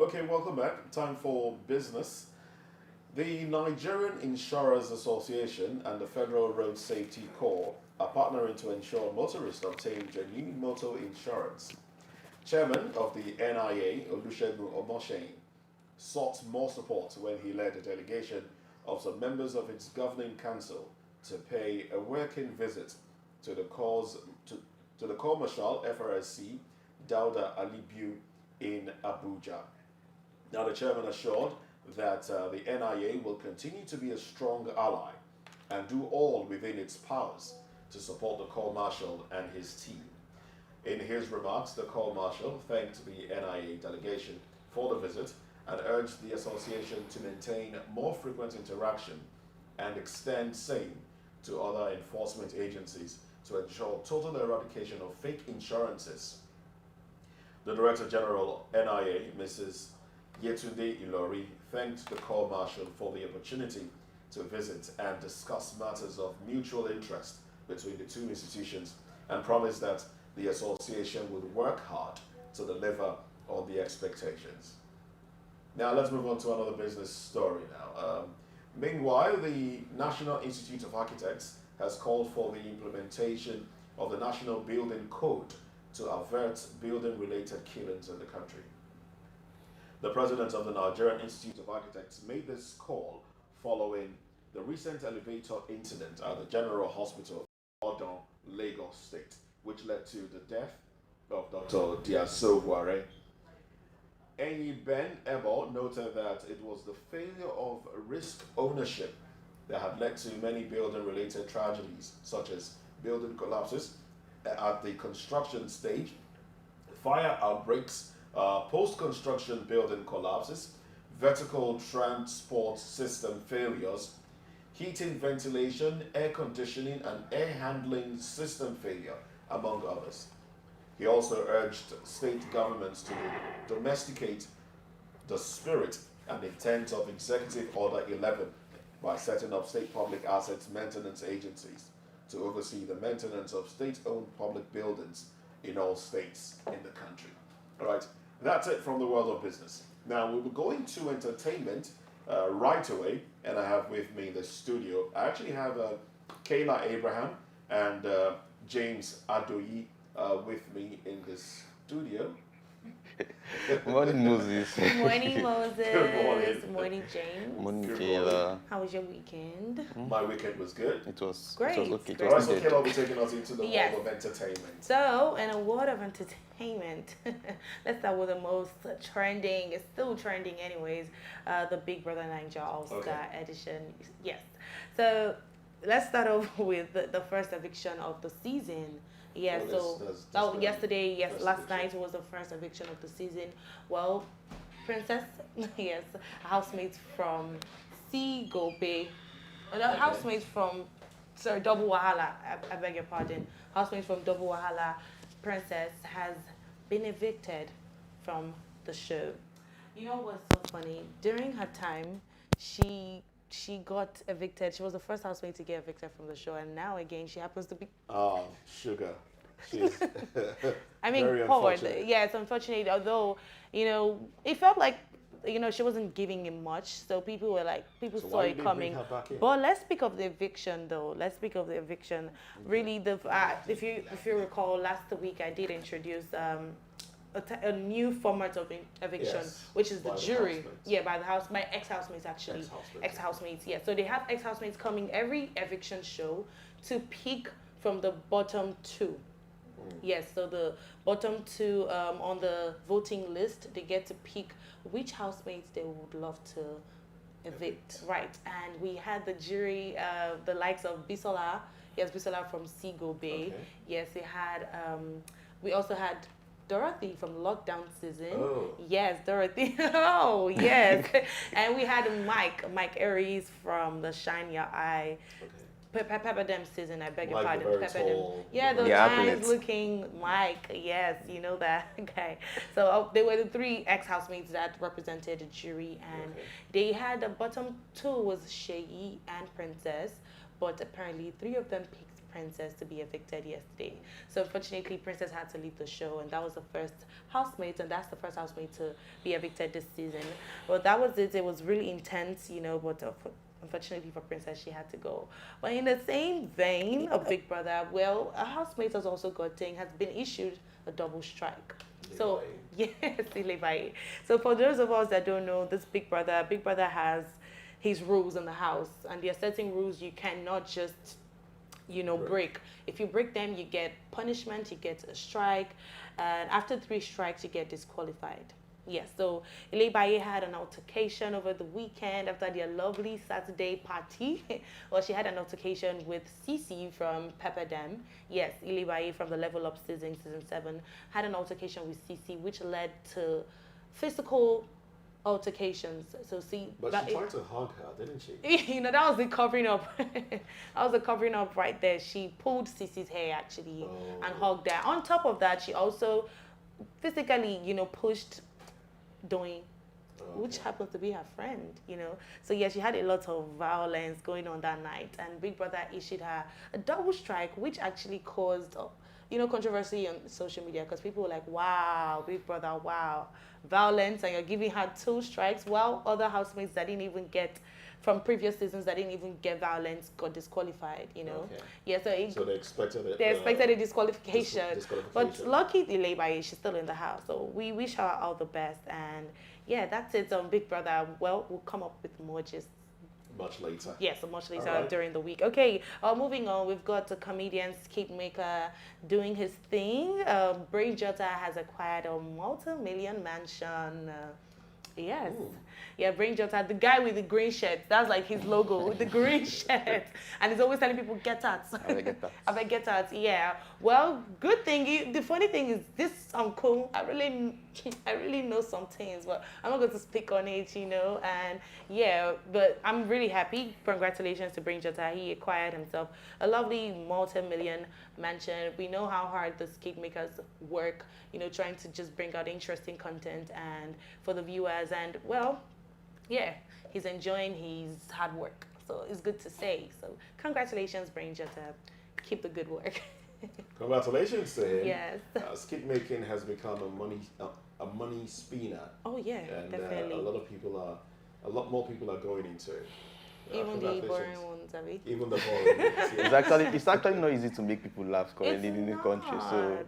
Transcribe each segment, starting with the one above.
Okay, welcome back. Time for business. The Nigerian Insurers Association and the Federal Road Safety Corps are partnering to ensure motorists obtain genuine motor insurance. Chairman of the NIA, Olusegun Omoshein, sought more support when he led a delegation of some members of its governing council to pay a working visit to the cause to the commercial FRSC Dauda Alibiu in Abuja. Now, the chairman assured that the NIA will continue to be a strong ally and do all within its powers to support the Corps Marshal and his team. In his remarks, the Corps Marshal thanked the NIA delegation for the visit and urged the association to maintain more frequent interaction and extend same to other enforcement agencies to ensure total eradication of fake insurances. The Director General NIA, Mrs. Yetunde Ilori, thanked the Corps Marshal for the opportunity to visit and discuss matters of mutual interest between the two institutions and promised that the association would work hard to deliver on the expectations. Now let's move on to another business story now. Meanwhile, the National Institute of Architects has called for the implementation of the National Building Code to avert building-related killings in the country. The president of the Nigerian Institute of Architects made this call following the recent elevator incident at the General Hospital of Odon, Lagos State, which led to the death of Dr. Diaso Ware. Enyi Ben Ebo noted that it was the failure of risk ownership that had led to many building-related tragedies, such as building collapses at the construction stage, fire outbreaks, post-construction building collapses, vertical transport system failures, heating, ventilation, air conditioning, and air handling system failure, among others. He also urged state governments to domesticate the spirit and intent of Executive Order 11 by setting up state public assets maintenance agencies to oversee the maintenance of state-owned public buildings in all states in the country. All right, that's it from the world of business. Now, we'll be going to entertainment right away, and I have with me in the studio, I actually have Kayla Abraham and James Adoyi with me in the studio. Morning, Moses. Morning, Moses. Good morning. Morning, James. Morning, Good Kayla. How was your weekend? My weekend was good. It was Great. It was okay. It Great. All right, was so needed. Kayla will be taking us into the Yes. world of entertainment. So, in a world of entertainment, let's start with the most trending. It's still trending, anyways. The Big Brother Nigeria All Star edition. Yes. So, let's start off with the first eviction of the season. Yeah, yesterday, last night was the first eviction of the season. Well, Princess, yes, housemates from Ilebaye, housemates from, Double Wahala, I beg your pardon, housemates from Double Wahala, Princess has been evicted from the show. You know what's so funny? During her time, she got evicted. She was the first housemate to get evicted from the show, and now again she happens to be. Oh, sugar. She's I mean, very poor. unfortunate. Yeah, it's unfortunate. Although, it felt like, she wasn't giving him much, so people So saw why it did they coming. bring her back in? But let's speak of the eviction, though. Let's speak of the eviction. Really, if you recall, last week I did introduce a new format of eviction, Yes, which is the by the jury. housemates. Yeah, by ex-housemates actually. Ex-housemates. Ex-housemates, yeah. So they have ex-housemates coming every eviction show to pick from the bottom two. Yes, so the bottom two on the voting list, they get to pick which housemates they would love to evict. Right, and we had the jury, the likes of Bisola, yes, Bisola from Seagull Bay. Okay. Yes, we also had Dorothy from Lockdown Season. Oh. Yes, Dorothy. Oh, yes. And we had Mike Aries from the Shine Your Eye. Okay. Pepperdam Season, I beg your Mike, the pardon. very Pepperdam. tall, Yeah, the The athlete. nice looking Mike. Yes, you know that. Okay. So they were the three ex-housemates that represented the jury, and Okay. they had the bottom two was Sheyi and Princess, but apparently three of them picked Princess to be evicted yesterday. So unfortunately, Princess had to leave the show, and that was the first housemate, and that's the first housemate to be evicted this season. Well, that was it. It was really intense, but unfortunately for Princess, she had to go. But in the same vein of Big Brother, well, a housemate has also has been issued a double strike. So yes, Ilebaye. So for those of us that don't know, this Big Brother has his rules in the house, and there are certain rules you cannot just break. If you break them, you get punishment, you get a strike, and after 3 strikes, you get disqualified. Yes, so Ilebaye had an altercation over the weekend after their lovely Saturday party. Well, she had an altercation with CeeC from Pepperdam. Yes, Ilebaye from the Level Up season 7, had an altercation with CeeC, which led to physical altercations. So but she tried to hug her, didn't she? that was the covering up. That was the covering up right there. She pulled CeeC's hair actually and hugged her. On top of that, she also physically, pushed Doyin, which happens to be her friend, So yeah, she had a lot of violence going on that night, and Big Brother issued her a double strike, which actually caused, controversy on social media, because people were like, wow, Big Brother, wow, violence, and you're giving her 2 strikes, while other housemates that didn't even get, from previous seasons that didn't even get violence, got disqualified, Okay. Yeah, so they expected it. They expected a disqualification. But lucky Ilebaye, she's still in the house. So we wish her all the best. And yeah, that's it on Big Brother. Well, we'll come up with more just much later. Yes, much later during the week. Okay, moving on, we've got the comedian Skit Maker doing his thing. Brave Jota has acquired a multi-million mansion. Yes. Ooh. Yeah, Brain Jota, the guy with the green shirt. That's like his logo, the green shirt. And he's always telling people, get out. I bet get out. Yeah. Well, good thing. The funny thing is, this uncle, I really know some things, but I'm not going to speak on it, And yeah, but I'm really happy. Congratulations to Brain Jota. He acquired himself a lovely multi-million mansion. We know how hard the Skit Makers work, trying to just bring out interesting content and for the viewers. And well, yeah, he's enjoying his hard work. So it's good to say. So congratulations, Brain Jota. Keep the good work. Congratulations to him. Yes. Skit making has become a money spinner. Oh yeah, and, definitely. A lot more people are going into it. Even the boring ones, Abby. Even the boring ones. Yeah. It's actually not easy to make people laugh currently in this country. So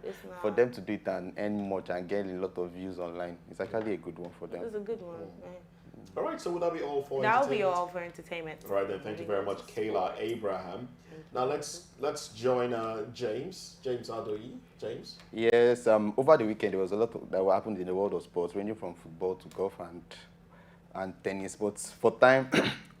for them to do it and earn much and get a lot of views online, it's actually a good one for them. It's a good one. All right, so would that be all for entertainment? That will be all for entertainment. All right then, thank you very much, Kayla Abraham. Now let's join James Adoyi. James. Yes. Over the weekend there was a lot that happened in the world of sports, ranging from football to golf and tennis. But for time,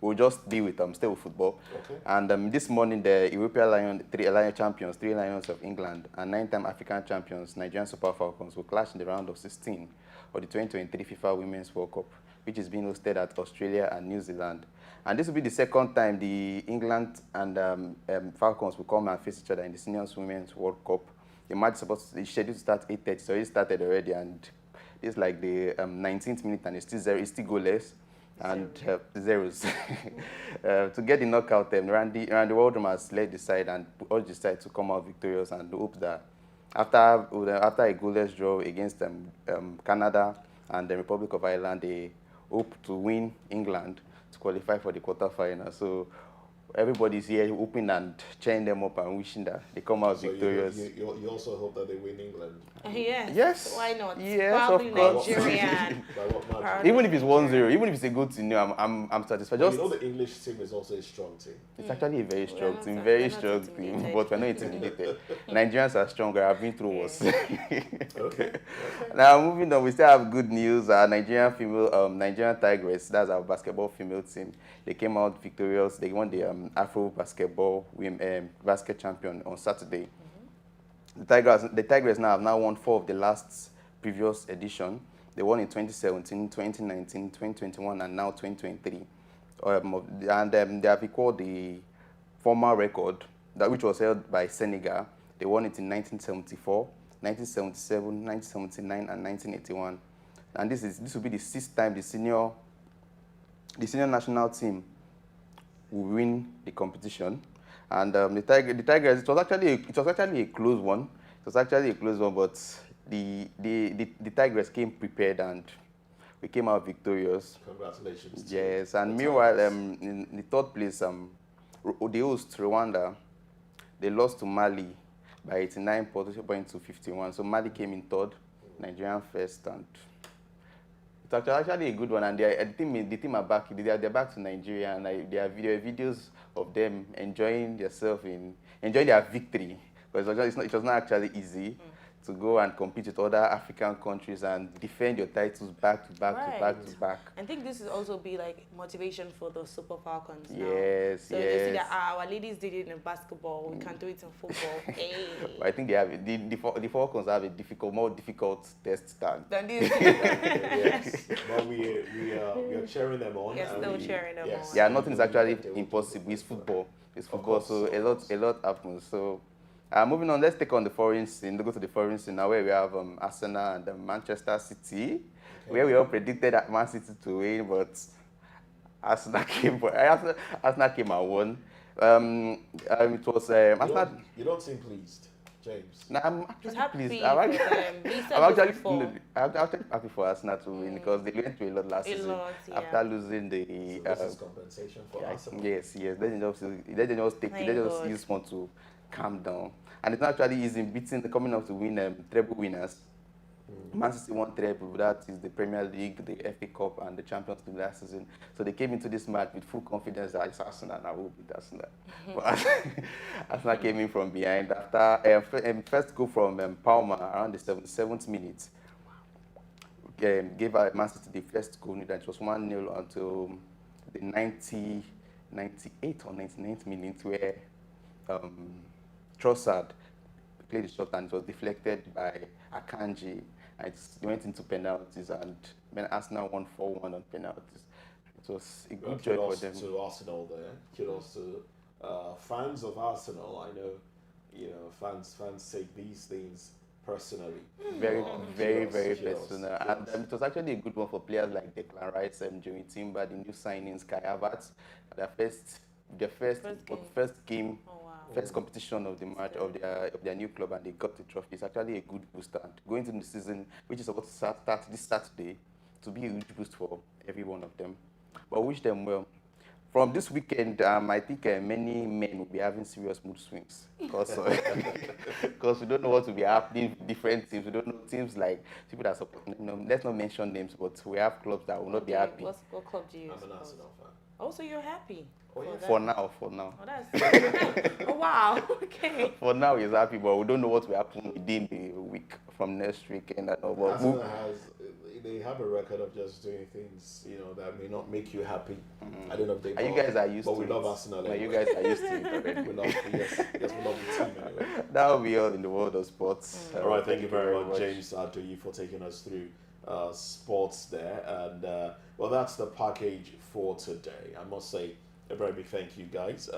we'll just be with stay with football. Okay. And this morning, the European three Lions of England, and 9-time African champions, Nigerian Super Falcons, will clash in the round of 16 of the 2023 FIFA Women's World Cup, which is being hosted at Australia and New Zealand. And this will be the second time the England and Falcons will come and face each other in the Seniors Women's World Cup. The match is scheduled to start 8:30, so it started already, and it's like the 19th minute, and it's still goalless. And zeros. To get the knockout, Randy Waldrum has led the side and urged the side to come out victorious, and hope that after a goalless draw against Canada and the Republic of Ireland, they hope to win England to qualify for the quarterfinal. So everybody's here hoping and cheering them up and wishing that they come out victorious. You also hope that they win England? Yes. Why not? Yes, probably of course. Nigerian. Even if it's 1-0, even if it's a good team, I'm satisfied. Well, the English team is also a strong team. It's actually a very strong team, very strong team, but we're not intimidated. Nigerians are stronger. I've been through worse. Okay. Now moving on, we still have good news. Our Nigerian Tigress, that's our basketball female team. They came out victorious. They won the Afro basketball basket champion on Saturday. The Tigress now have won 4 of the last previous edition. They won in 2017, 2019, 2021, and now 2023. They have equaled the former record, which was held by Senegal. They won it in 1974, 1977, 1979, and 1981. And this will be the 6th time the senior national team will win the competition. And the Tigers, it was actually a close one. It was actually a close one, but the Tigers came prepared and we came out victorious. Congratulations. Yes, and meanwhile, in the third place, the host Rwanda, they lost to Mali by 89 points to 51. So Mali came in third, Nigerian first, and it's actually a good one. And the team are back. They're back to Nigeria, and there are videos of them enjoying themselves enjoying their victory. Because it was not actually easy to go and compete with other African countries and defend your titles back to back to back to back. I think this will also be like motivation for the Super Falcons now. Yes, so they see that our ladies did it in basketball, we can do it in football. Hey. I think they have the Falcons have a more difficult test than this. Yes, but we are cheering them on. You're still cheering them on. Yeah, nothing is actually impossible. It's football. It's football, so a lot happens. So. Moving on, let's take on the foreign scene. Go to the foreign scene now, where we have Arsenal and Manchester City, where we all predicted that Man City to win, but Arsenal came and won. It was Arsenal. You don't seem pleased, James. No, I'm actually pleased. I'm actually happy for Arsenal to win because they went through a lot last season after losing the. So this is compensation for Arsenal. Yes. They just use one to calm down. And it's not actually easy coming up to win treble winners. Man City won treble, that is the Premier League, the FA Cup, and the Champions League last season. So they came into this match with full confidence that it's Arsenal and I will beat Arsenal. But Arsenal came in from behind after first goal from Palmer around the 77th minute. Gave Man City the first goal, and it was 1-0 until the 98th or 99th minute where Trossard played the shot and it was deflected by Akanji. And it went into penalties, and then Arsenal won 4-1 on penalties. It was a good joy for them. To Arsenal there. Kudos to fans of Arsenal. I know, fans take these things personally. Very personal. And it was actually a good one for players like Declan Rice and Joey Timber, the new signings, Kai Havertz, their first game. First competition of the match of their new club, and they got the trophy. It's actually a good boost. And going into the season, which is about to start this Saturday, to be a huge boost for every one of them. But wish them well. From this weekend, I think many men will be having serious mood swings because we don't know what will be happening with different teams. We don't know teams like people that support. Let's not mention names, but we have clubs that will not be happy. What club do you support? I'm an Arsenal fan. Oh, so you're happy? For now. Oh, that's oh, wow. Okay. For now, he's happy, but we don't know what will happen within the week from next weekend. Arsenal they have a record of just doing things, that may not make you happy. I don't know if they. You guys are used to it. But we love Arsenal. Anyway. You guys are used to it already. we love the team anyway. That will be all in the world of sports. All right, thank you very much, James Adoyi, for taking us through sports there. And well, that's the package for today. I must say a very big thank you, guys.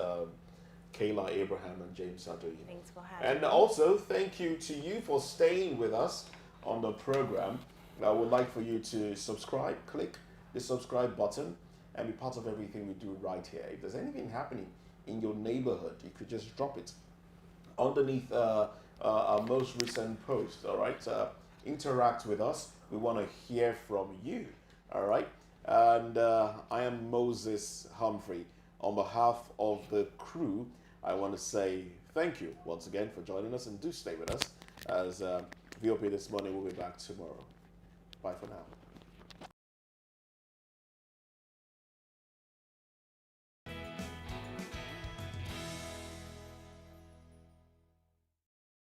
Kayla Abraham and James Adoyi. Thanks for having me. And also thank you to you for staying with us on the program. I would like for you to subscribe, click the subscribe button, and be part of everything we do right here. If there's anything happening in your neighborhood, you could just drop it underneath our most recent post. All right, interact with us. We want to hear from you. All right, and I am Moses Humphrey. On behalf of the crew, I want to say thank you once again for joining us, and do stay with us as VOP This Morning will be back tomorrow. Bye for now.